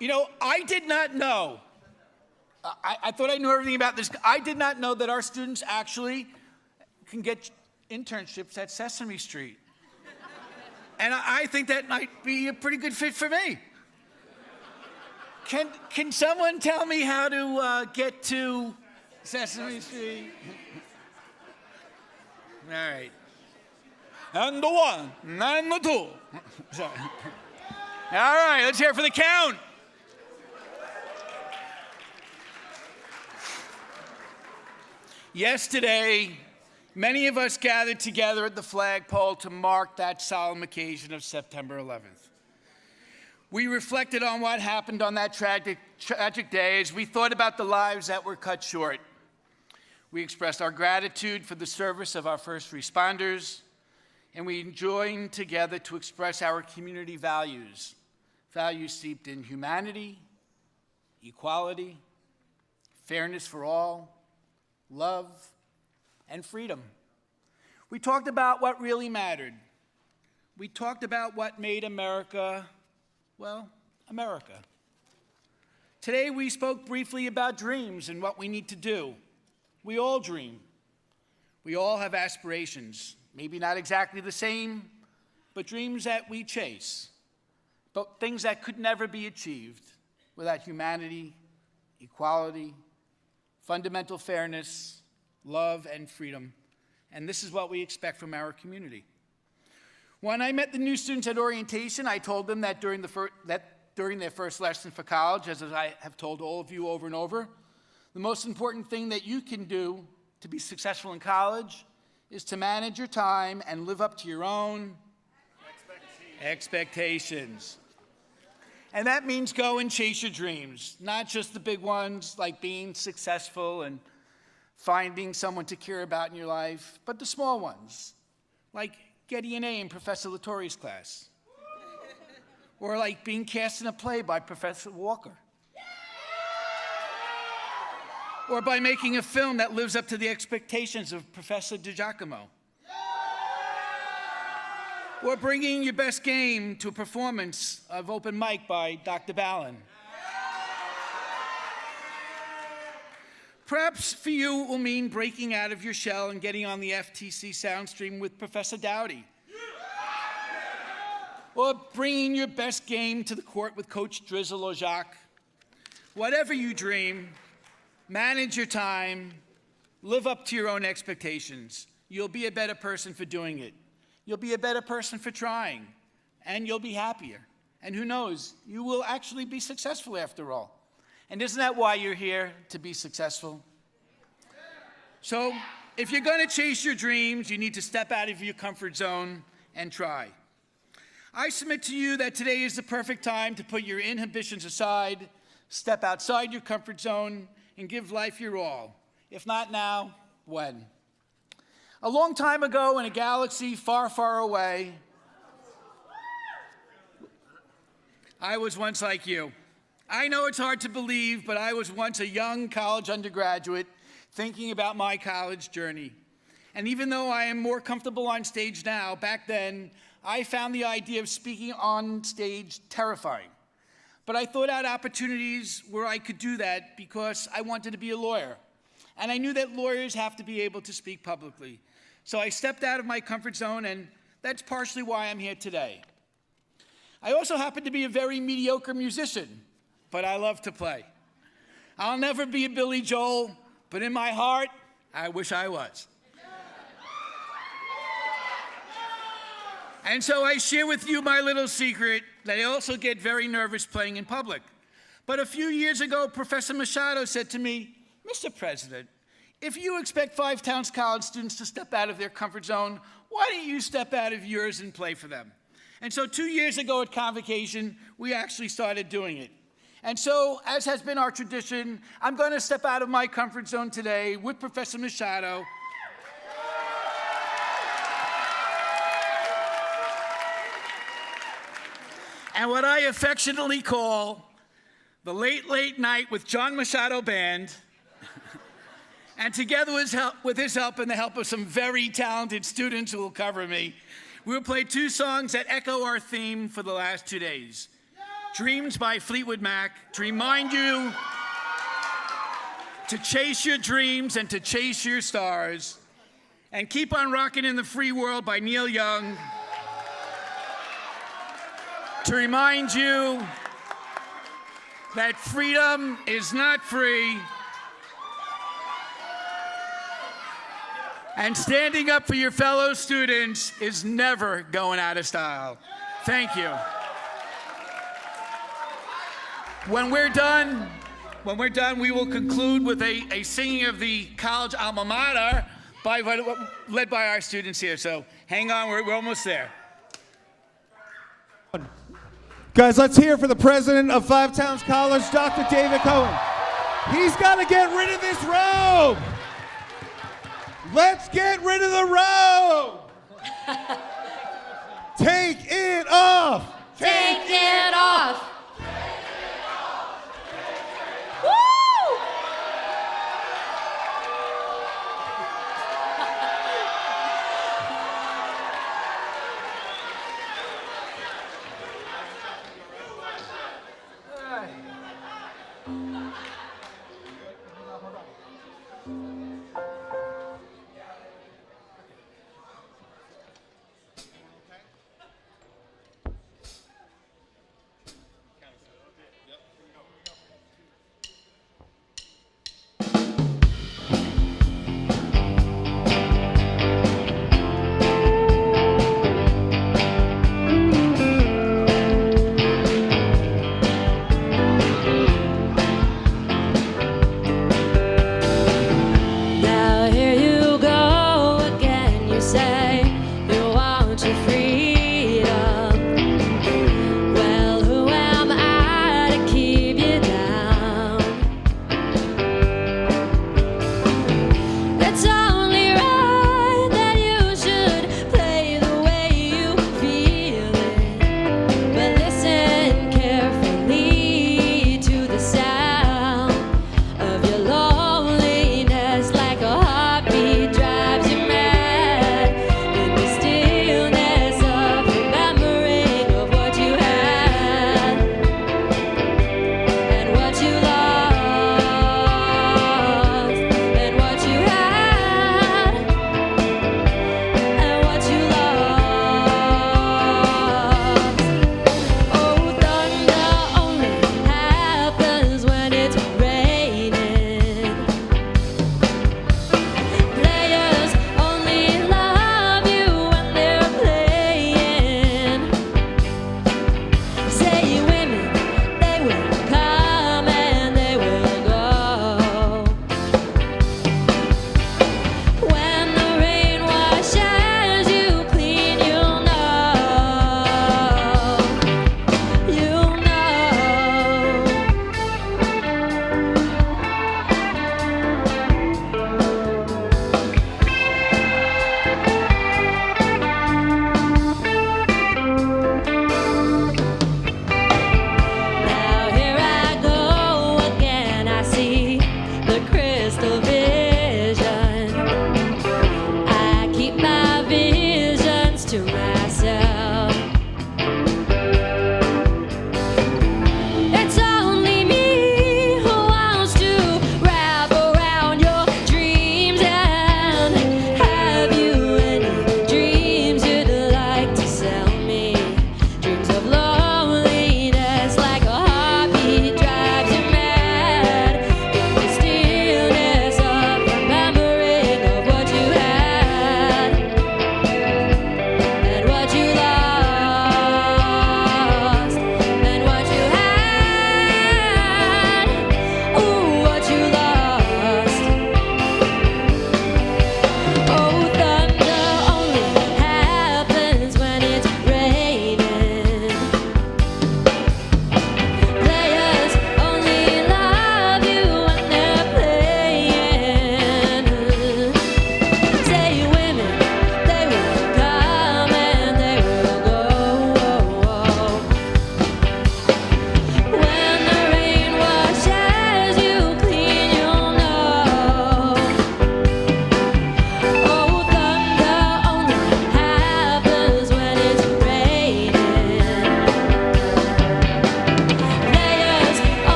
You know, I did not know. I thought I knew everything about this. I did not know that our students actually can get internships at Sesame Street. And I think that might be a pretty good fit for me. Can someone tell me how to get to Sesame Street? All right. And the one, and the two. Sorry. All right, let's hear it for the count. Yesterday, many of us gathered together at the flagpole to mark that solemn occasion of September 11th. We reflected on what happened on that tragic day as we thought about the lives that were cut short. We expressed our gratitude for the service of our first responders, and we joined together to express our community values, values steeped in humanity, equality, fairness for all, love, and freedom. We talked about what really mattered. We talked about what made America, well, America. Today we spoke briefly about dreams and what we need to do. We all dream. We all have aspirations, maybe not exactly the same, but dreams that we chase, but things that could never be achieved without humanity, equality, fundamental fairness, love, and freedom. And this is what we expect from our community. When I met the new students at orientation, I told them that during their first lesson for college, as I have told all of you over and over, the most important thing that you can do to be successful in college is to manage your time and live up to your own expectations. And that means go and chase your dreams, not just the big ones like being successful and finding someone to care about in your life, but the small ones, like getting an A in Professor Latoury's class, or like being cast in a play by Professor Walker, or by making a film that lives up to the expectations of Professor DiGiacomo, or bringing your best game to a performance of Open Mic by Dr. Ballin. Perhaps for you it will mean breaking out of your shell and getting on the FTC Soundstream with Professor Dowdy. Or bringing your best game to the court with Coach Drizzle or Jacques. Whatever you dream, manage your time, live up to your own expectations. You'll be a better person for doing it. You'll be a better person for trying, and you'll be happier. And who knows, you will actually be successful after all. And isn't that why you're here, to be successful? So if you're going to chase your dreams, you need to step out of your comfort zone and try. I submit to you that today is the perfect time to put your inhibitions aside, step outside your comfort zone, and give life your all. If not now, when? A long time ago in a galaxy far, far away, I was once like you. I know it's hard to believe, but I was once a young college undergraduate thinking about my college journey. And even though I am more comfortable on stage now, back then, I found the idea of speaking on stage terrifying. But I thought out opportunities where I could do that because I wanted to be a lawyer. And I knew that lawyers have to be able to speak publicly. So I stepped out of my comfort zone, and that's partially why I'm here today. I also happen to be a very mediocre musician, but I love to play. I'll never be a Billy Joel, but in my heart, I wish I was. And so I share with you my little secret that I also get very nervous playing in public. But a few years ago, Professor Machado said to me, "Mr. President, if you expect Five Towns College students to step out of their comfort zone, why don't you step out of yours and play for them?" And so 2 years ago at Convocation, we actually started doing it. And so, as has been our tradition, I'm going to step out of my comfort zone today with Professor Machado. And what I affectionately call the Late, Late Night with John Machado Band. And together with his help and the help of some very talented students who will cover me, we'll play 2 songs that echo our theme for the last 2 days. Dreams by Fleetwood Mac, to remind you to chase your dreams and to chase your stars. And Keep on Rockin' in the Free World by Neil Young, to remind you that freedom is not free. And standing up for your fellow students is never going out of style. Thank you. When we're done, we will conclude with a singing of the college alma mater led by our students here. So hang on, we're almost there. Guys, let's hear for the president of Five Towns College, Dr. David Cohen. He's got to get rid of this robe. Let's get rid of the robe. Take it off. Take it off.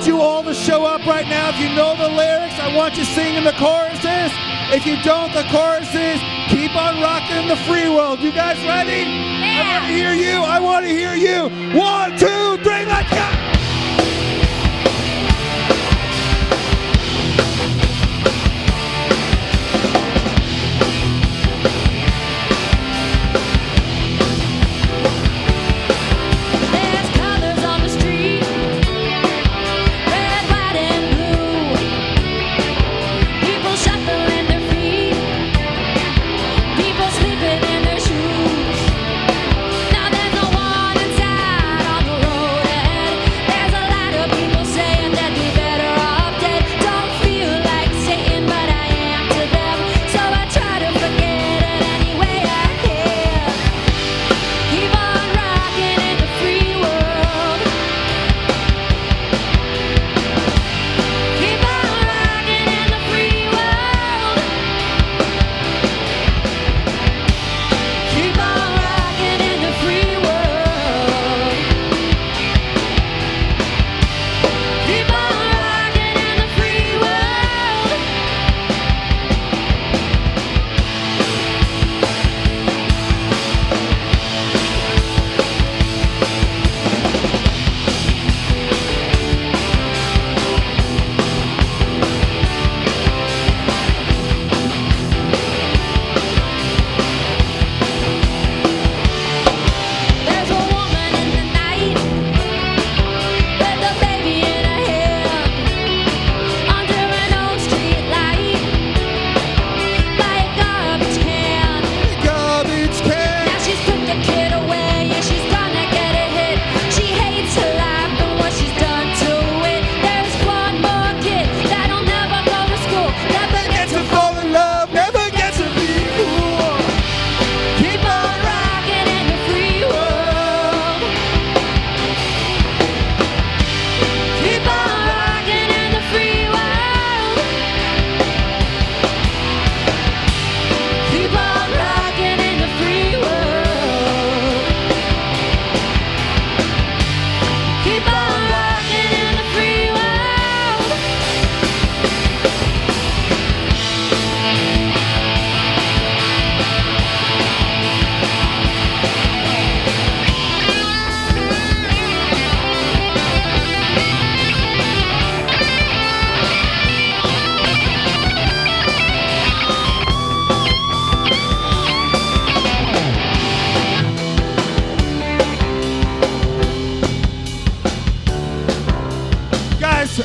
need you all to show up right now. If you know the lyrics, I want you singing the choruses. If you don't, the choruses, keep on rocking in the free world. You guys ready? I want to hear you. I want to hear you. 1, 2, 3, let's go.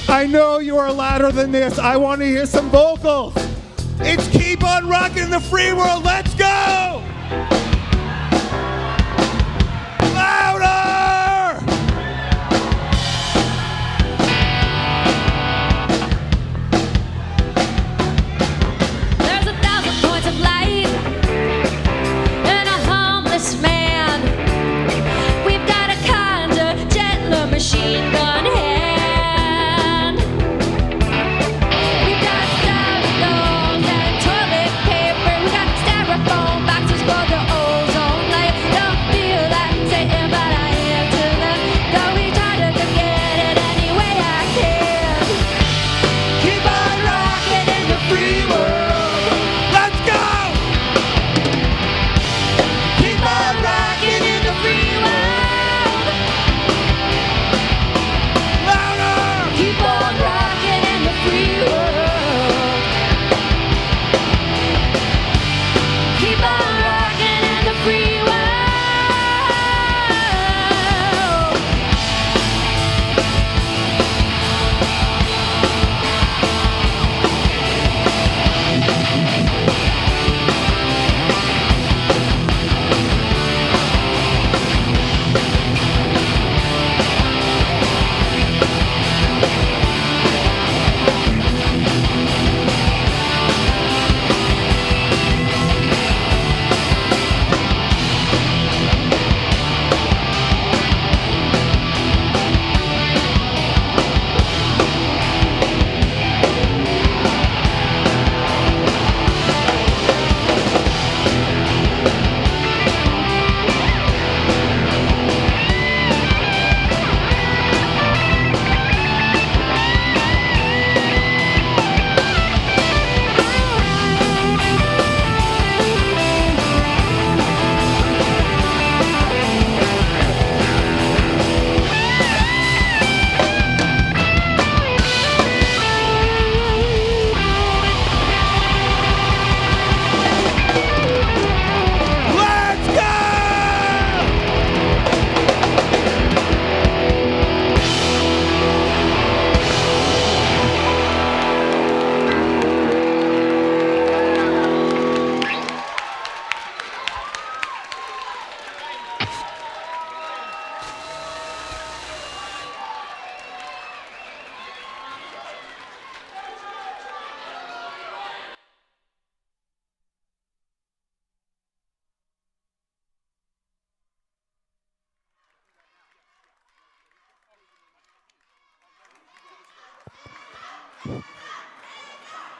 I know you are louder than this. I want to hear some vocals. It's Keep on Rocking the Free World. Let's go! Louder! There's 1,000 points of light in a homeless man. We've got a kinder, gentler machine gun hand. We've got styrofoam and toilet paper. We got styrofoam boxes for the old.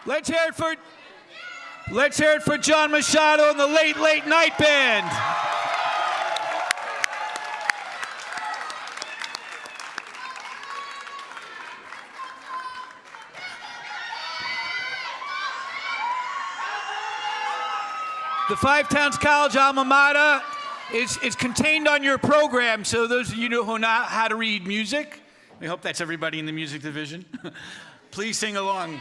Let's hear it for John Machado and the Late Late Night Band. The Five Towns College alma mater is contained on your program, so those of you who know how to read music, we hope that's everybody in the music division, please sing along.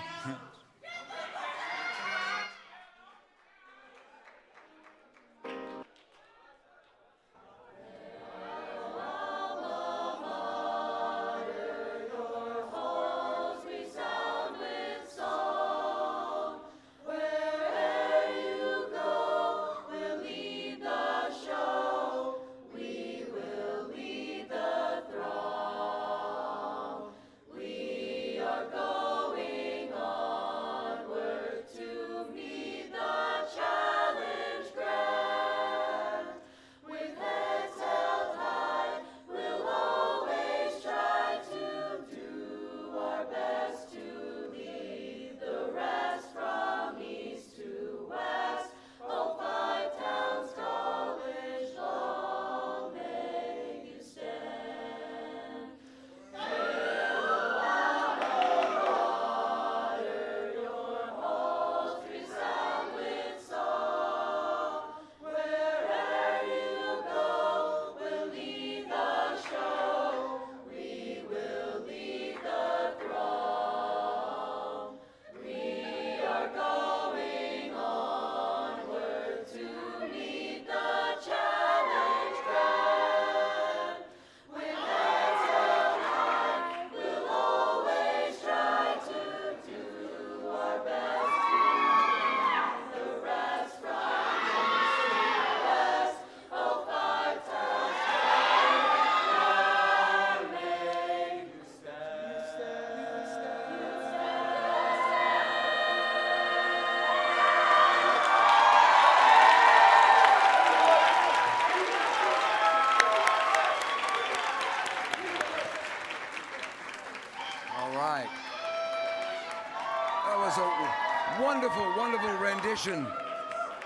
Wonderful rendition.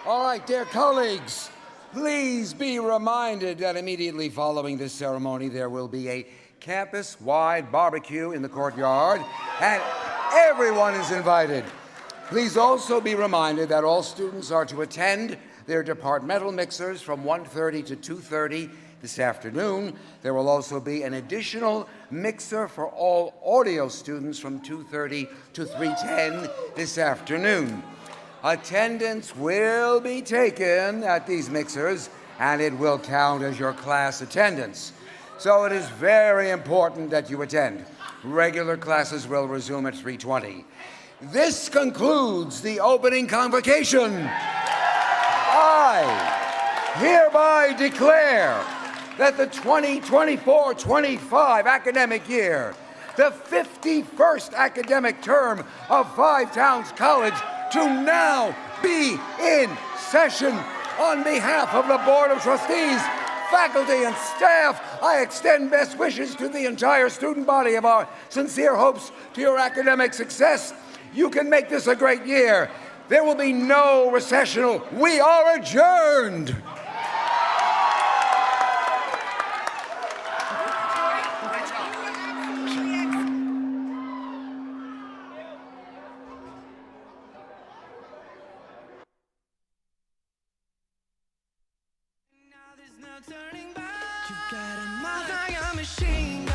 All right, dear colleagues, please be reminded that immediately following this ceremony, there will be a campus-wide barbecue in the courtyard, and everyone is invited. Please also be reminded that all students are to attend their departmental mixers from 1:30 to 2:30 this afternoon. There will also be an additional mixer for all audio students from 2:30 to 3:10 this afternoon. Attendance will be taken at these mixers, and it will count as your class attendance. So it is very important that you attend. Regular classes will resume at 3:20. This concludes the opening convocation. I hereby declare that the 2024-25 academic year, the 51st academic term of Five Towns College, to now be in session. On behalf of the Board of Trustees, faculty, and staff, I extend best wishes to the entire student body of our sincere hopes to your academic success. You can make this a great year. There will be no recessional. We are adjourned. Turning back. You've got a mother, machine.